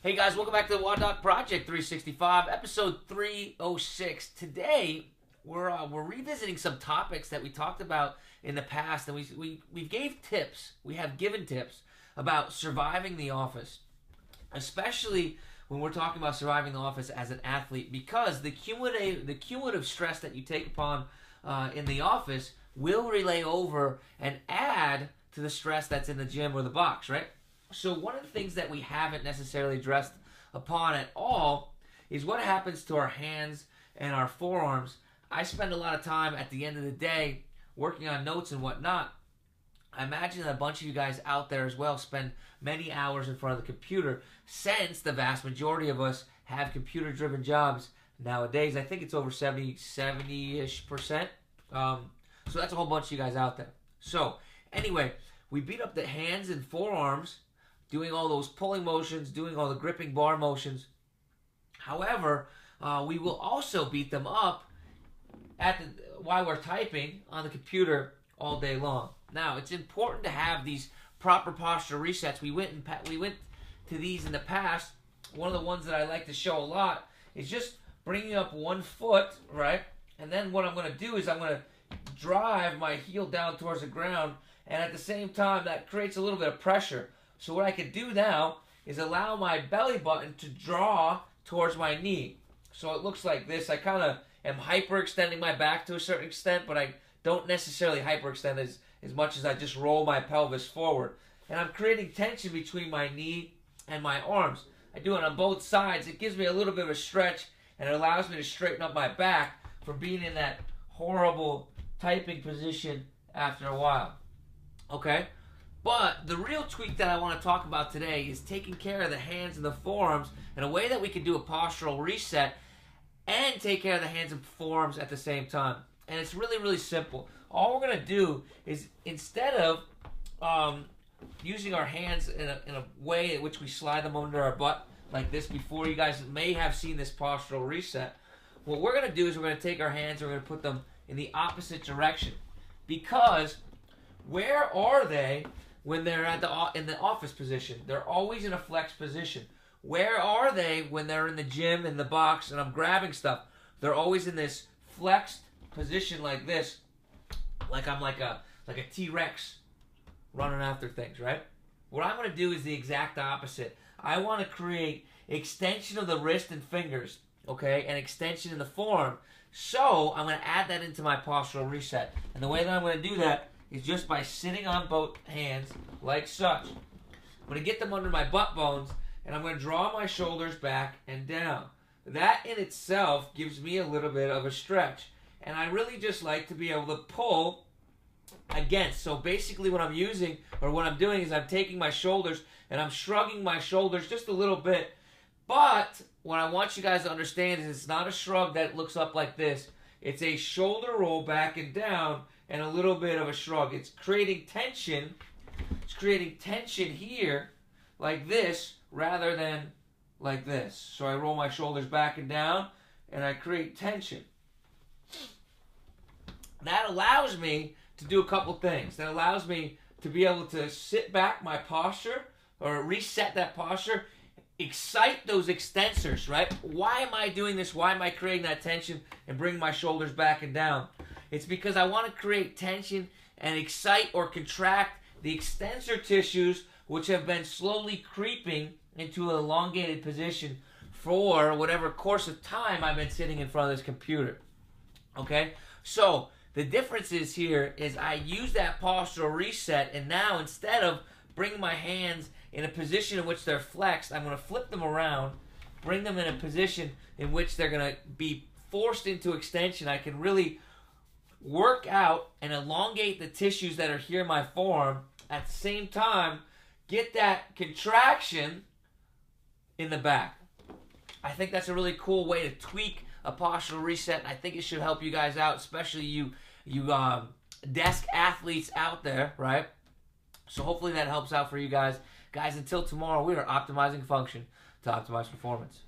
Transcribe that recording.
Hey guys, welcome back to the WODdoc Project365, episode 306. Today, we're revisiting some topics that we talked about in the past, and we gave tips. We have given tips about surviving the office, especially when we're talking about surviving the office as an athlete, because the cumulative stress that you take upon in the office will relay over and add to the stress that's in the gym or the box, right? So one of the things that we haven't necessarily addressed upon at all is what happens to our hands and our forearms. I spend a lot of time at the end of the day working on notes and whatnot. I imagine that a bunch of you guys out there as well spend many hours in front of the computer, since the vast majority of us have computer-driven jobs nowadays. I think it's over 70-ish%. So that's a whole bunch of you guys out there. So anyway, we beat up the hands and forearms doing all those pulling motions, doing all the gripping bar motions. However, we will also beat them up while we're typing on the computer all day long. Now, it's important to have these proper posture resets. We went to these in the past. One of the ones that I like to show a lot is just bringing up one foot, right? And then what I'm going to do is I'm going to drive my heel down towards the ground, and at the same time, that creates a little bit of pressure. So what I can do now is allow my belly button to draw towards my knee. So it looks like this. I kind of am hyperextending my back to a certain extent, but I don't necessarily hyperextend as much as I just roll my pelvis forward. And I'm creating tension between my knee and my arms. I do it on both sides. It gives me a little bit of a stretch, and it allows me to straighten up my back from being in that horrible typing position after a while. Okay? But the real tweak that I want to talk about today is taking care of the hands and the forearms in a way that we can do a postural reset and take care of the hands and forearms at the same time. And it's really, really simple. All we're going to do is, instead of using our hands in a way in which we slide them under our butt like this before, you guys may have seen this postural reset. What we're going to do is we're going to take our hands and we're going to put them in the opposite direction. Because where are they when they're in the office position? They're always in a flex position. Where are they when they're in the gym, in the box, and I'm grabbing stuff? They're always in this flexed position like this, like I'm like a T-Rex running after things, right? What I'm going to do is the exact opposite. I want to create extension of the wrist and fingers, okay, and extension in the forearm. So I'm going to add that into my postural reset. And the way that I'm going to do that is just by sitting on both hands like such. I'm going to get them under my butt bones, and I'm going to draw my shoulders back and down. That in itself gives me a little bit of a stretch. And I really just like to be able to pull against. So basically what I'm using, or what I'm doing, is I'm taking my shoulders and I'm shrugging my shoulders just a little bit. But what I want you guys to understand is it's not a shrug that looks up like this. It's a shoulder roll back and down, and a little bit of a shrug. It's creating tension. It's creating tension here, like this, rather than like this. So I roll my shoulders back and down, and I create tension. That allows me to do a couple things. That allows me to be able to sit back my posture, or reset that posture, excite those extensors, right? Why am I doing this? Why am I creating that tension and bringing my shoulders back and down? It's because I want to create tension and excite or contract the extensor tissues, which have been slowly creeping into an elongated position for whatever course of time I've been sitting in front of this computer. Okay? So the difference here is I use that postural reset, and now instead of bringing my hands in a position in which they're flexed, I'm going to flip them around, bring them in a position in which they're going to be forced into extension. I can really work out and elongate the tissues that are here in my forearm, at the same time get that contraction in the back. I think that's a really cool way to tweak a postural reset, and I think it should help you guys out, especially you desk athletes out there, right? So hopefully that helps out for you guys. Guys, until tomorrow, we are optimizing function to optimize performance.